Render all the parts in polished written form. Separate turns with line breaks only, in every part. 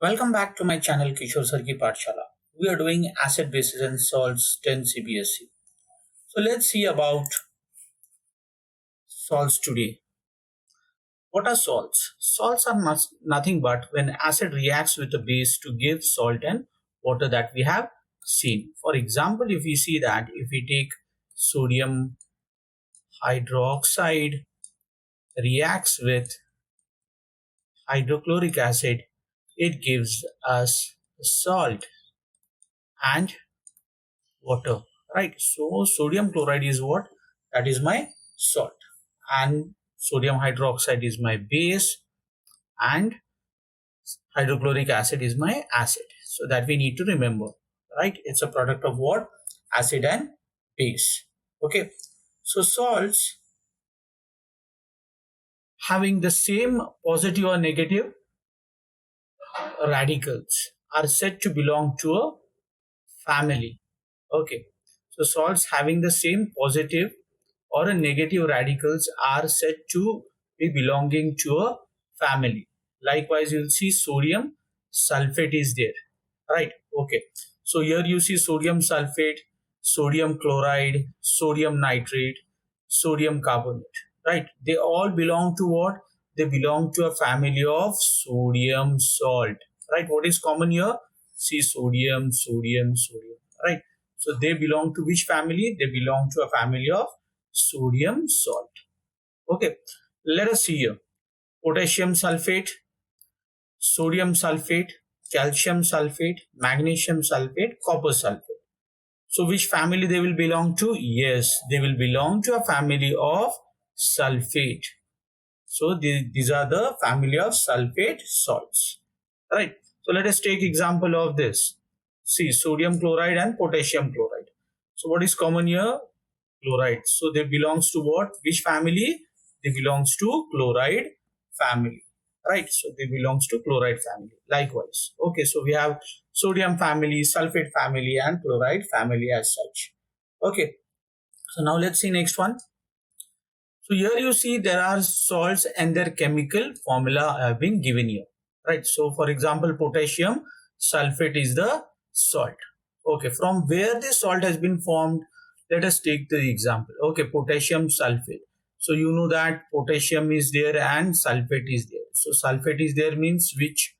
Welcome back to my channel Kishore Sir Ki Pathshala. We are doing acid bases and salts 10 Cbse. So let's see about salts today. What are salts? Salts are nothing but when acid reacts with a base to give salt and water that we have seen. For example, if we see that if we take sodium hydroxide reacts with hydrochloric acid, it gives us salt and water, right? So sodium chloride is what? That is my salt, and sodium hydroxide is my base, and hydrochloric acid is my acid. So that we need to remember, right? It's a product of what? Acid and base. Okay, so salts having the same positive or negative radicals are said to belong to a family. Okay, so salts having the same positive or a negative radicals are said to be belonging to a family. Likewise, you'll see sodium sulfate is there, right? Okay, so here you see sodium sulfate, sodium chloride, sodium nitrate, sodium carbonate, right? They all belong to what? They belong to a family of sodium salt, right? What is common here? See, sodium, sodium, sodium, right? So they belong to which family? They belong to a family of sodium salt. Okay, let us see here. Potassium sulfate, sodium sulfate, calcium sulfate, magnesium sulfate, copper sulfate. So which family they will belong to? Yes, they will belong to a family of sulfate. So these are the family of sulfate salts, right? So let us take example of this. See, sodium chloride and potassium chloride. So what is common here? Chloride. So they belongs to what? Which family? They belongs to chloride family, right? So they belongs to chloride family. Likewise, okay. So we have sodium family, sulfate family, and chloride family as such. Okay. So now let's see next one. So here you see there are salts and their chemical formula have been given here, right? So for example, potassium sulfate is the salt. Okay, from where this salt has been formed, let us take the example. Okay, potassium sulfate. So you know that potassium is there and sulfate is there. So sulfate is there means which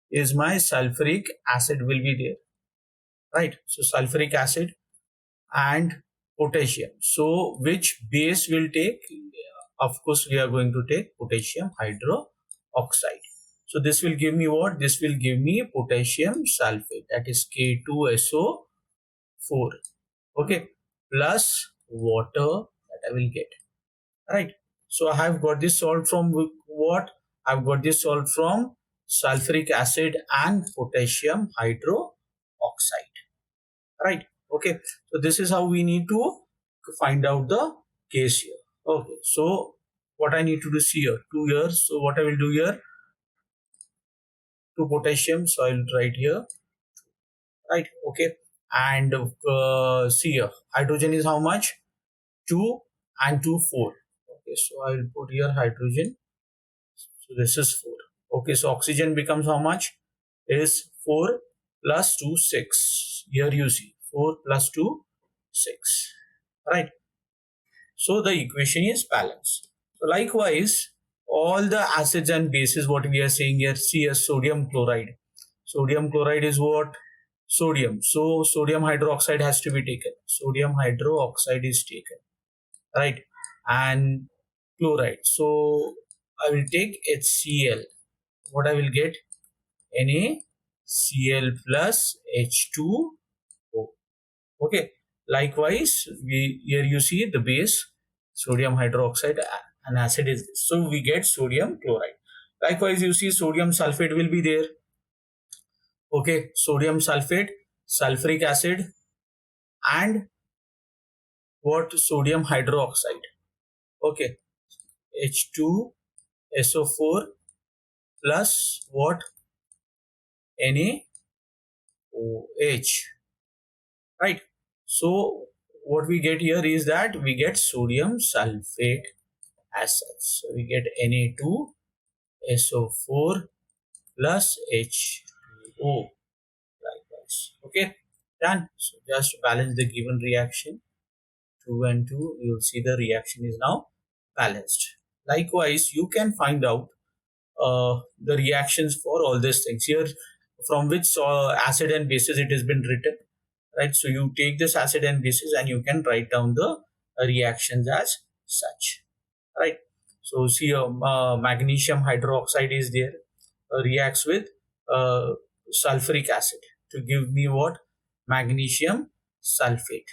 is my sulfuric acid will be there, right? So sulfuric acid and potassium. So which base will take? Of course, we are going to take potassium hydroxide. So this will give me what? This will give me potassium sulfate, that is K2SO4. Okay, plus water that I will get. Right. So I have got this salt from what? I've got this salt from sulfuric acid and potassium hydroxide. Right. Okay, so this is how we need to find out the case here. Okay, so what I need to do here, 2 years. So what I will do here, 2 potassium, so I will write here, right? Okay, and see here, hydrogen is how much? 2 and 2 4. Okay, so I will put here hydrogen, so this is 4. Okay, so oxygen becomes how much? Is 4 plus 2 6. Here you see 4 plus 2 6, right? So the equation is balanced. So likewise, all the acids and bases, what we are saying here, see as sodium chloride. Sodium chloride is what? Sodium. So sodium hydroxide has to be taken. Sodium hydroxide is taken, right? And chloride. So I will take HCl. What I will get? NaCl plus H2O. Okay. Likewise, we here you see the base sodium hydroxide and acid is this. So we get sodium chloride. Likewise, you see sodium sulfate will be there. Okay, sodium sulfate, sulfuric acid, and what? Sodium hydroxide. Okay, H2SO4 plus what? NaOH. Right. So what we get here is that we get sodium sulfate as such. So we get Na2SO4 plus H O likewise. Okay, done. So just balance the given reaction 2 and 2. You'll see the reaction is now balanced. Likewise, you can find out the reactions for all these things here from which acid and bases it has been written, right? So you take this acid and bases and you can write down the reactions as such, right? So see, magnesium hydroxide is there, reacts with uh, sulfuric acid to give me what? Magnesium sulfate,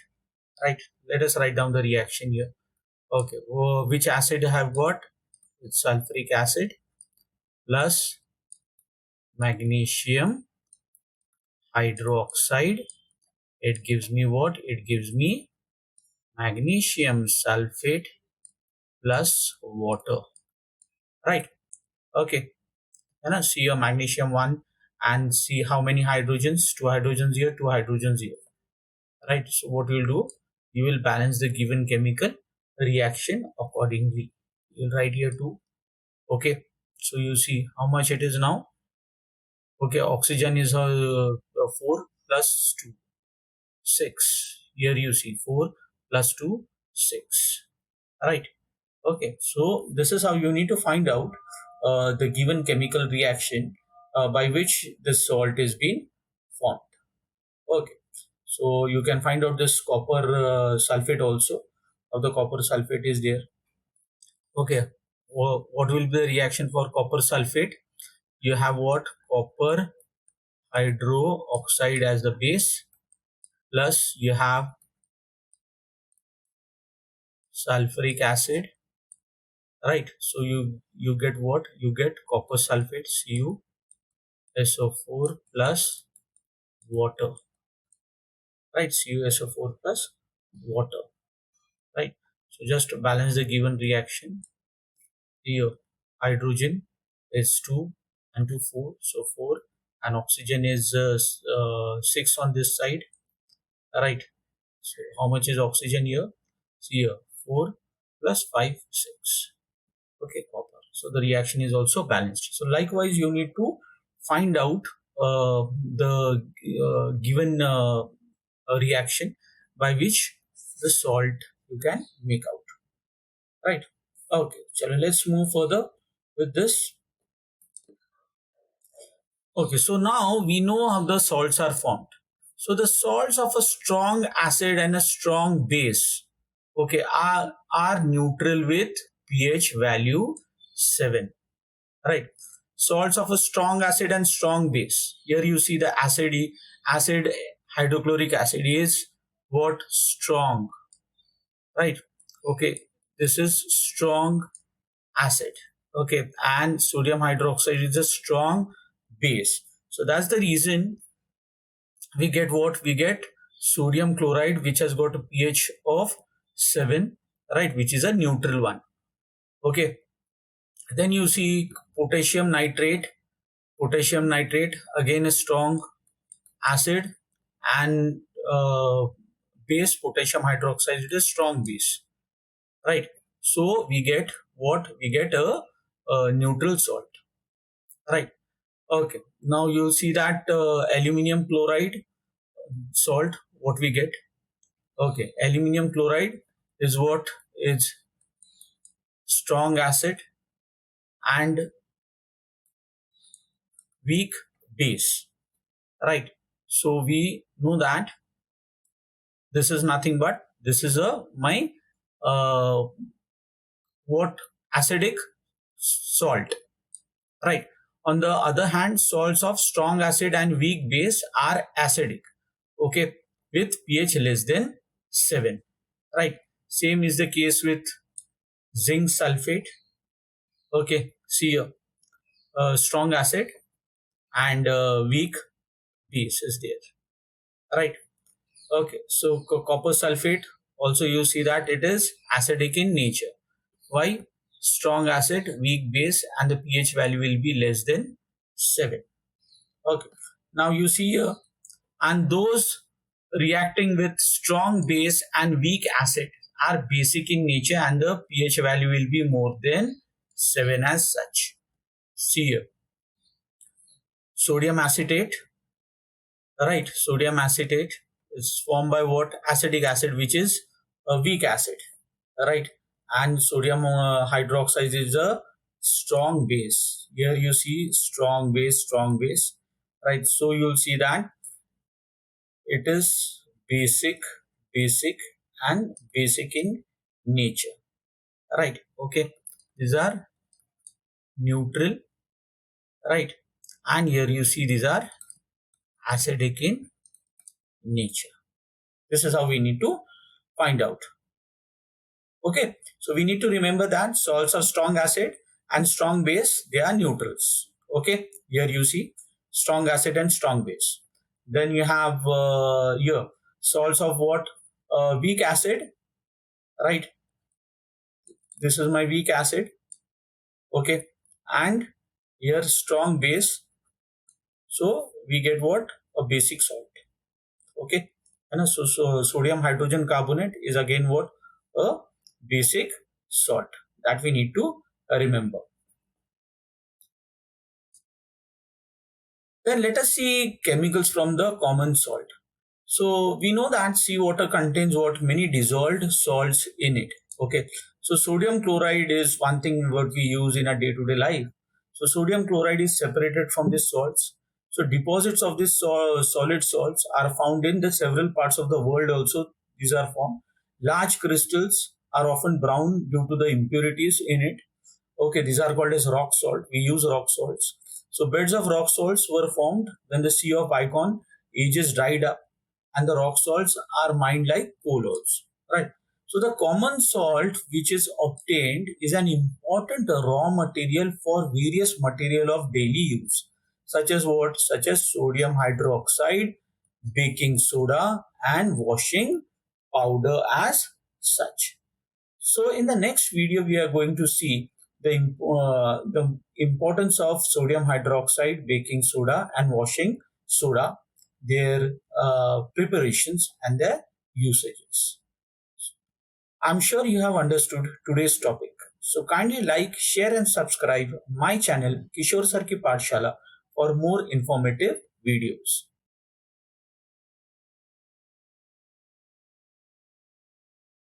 right? Let us write down the reaction here. Okay, which acid have got? It's sulfuric acid plus magnesium hydroxide. It gives me what? It gives me magnesium sulfate plus water, right? Okay, and now see your magnesium 1 and see how many hydrogens, 2 hydrogens here, 2 hydrogens here, right? So what you will do, you will balance the given chemical reaction accordingly. You'll write here 2. Okay, so you see how much it is now. Okay, oxygen is 4 plus 2, 6. Here you see 4 plus 2, 6. Right. Okay, so this is how you need to find out the given chemical reaction by which this salt is being formed. Okay, so you can find out this copper sulfate also. Of the copper sulfate is there. Okay, what will be the reaction for copper sulfate? You have what? Copper hydroxide as the base, plus you have sulfuric acid, right? So you get what? You get copper sulfate, CuSO4 plus water, right? CuSO4 plus water, right? So just to balance the given reaction, here hydrogen is 2 and 2 4, so 4, and oxygen is 6 on this side, right? So how much is oxygen here? See here 4 plus 5, 6. Okay, copper. So the reaction is also balanced. So likewise, you need to find out the given reaction by which the salt you can make out, right? Okay, so let's move further with this. Okay, so now we know how the salts are formed. So the salts of a strong acid and a strong base, okay, are neutral with pH value 7, right? Salts of a strong acid and strong base. Here you see the acid hydrochloric acid is what? Strong, right? Okay, this is strong acid. Okay, and sodium hydroxide is a strong base. So that's the reason we get what? We get sodium chloride, which has got a pH of 7, right? Which is a neutral one. Okay, then you see potassium nitrate. Potassium nitrate again a strong acid, and base potassium hydroxide is a strong base, right? So we get what? We get a neutral salt, right? Okay, now you see that aluminium chloride salt, what we get? Okay, aluminium chloride is what? Is strong acid and weak base, right? So we know that this is nothing but this is a my uh, what? Acidic salt, right? On the other hand, salts of strong acid and weak base are acidic, okay, with pH less than 7, right? Same is the case with zinc sulfate. Okay, see here, strong acid and weak base is there, right? Okay, so copper sulfate also you see that it is acidic in nature. Why? Strong acid, weak base, and the pH value will be less than 7. Okay, now you see here, and those reacting with strong base and weak acid are basic in nature, and the pH value will be more than 7 as such. See here, sodium acetate, right? Sodium acetate is formed by what? Acetic acid, which is a weak acid, right? And sodium hydroxide is a strong base. Here you see strong base, right? So you'll see that it is basic, and basic in nature, right? Okay, these are neutral, right? And here you see these are acidic in nature. This is how we need to find out. Okay, so we need to remember that salts are strong acid and strong base, they are neutrals. Okay, here you see strong acid and strong base. Then you have here salts of what? Weak acid, right? This is my weak acid. Okay, and here strong base. So we get what? A basic salt. Okay, and so sodium hydrogen carbonate is again what? A basic salt that we need to remember. Then let us see chemicals from the common salt. So we know that seawater contains what? Many dissolved salts in it. Okay. So sodium chloride is one thing what we use in our day-to-day life. So sodium chloride is separated from these salts. So deposits of these solid salts are found in the several parts of the world also. These are formed. Large crystals are often brown due to the impurities in it. Okay, these are called as rock salt. We use rock salts. So beds of rock salts were formed when the Sea of Icon ages dried up, and the rock salts are mined like coal ores. Right. So the common salt which is obtained is an important raw material for various material of daily use, such as what? Such as sodium hydroxide, baking soda, and washing powder as such. So in the next video, we are going to see the importance of sodium hydroxide, baking soda, and washing soda, their preparations and their usages. I'm sure you have understood today's topic. So kindly like, share, and subscribe my channel Kishore Sir Ki Pathshala for more informative videos.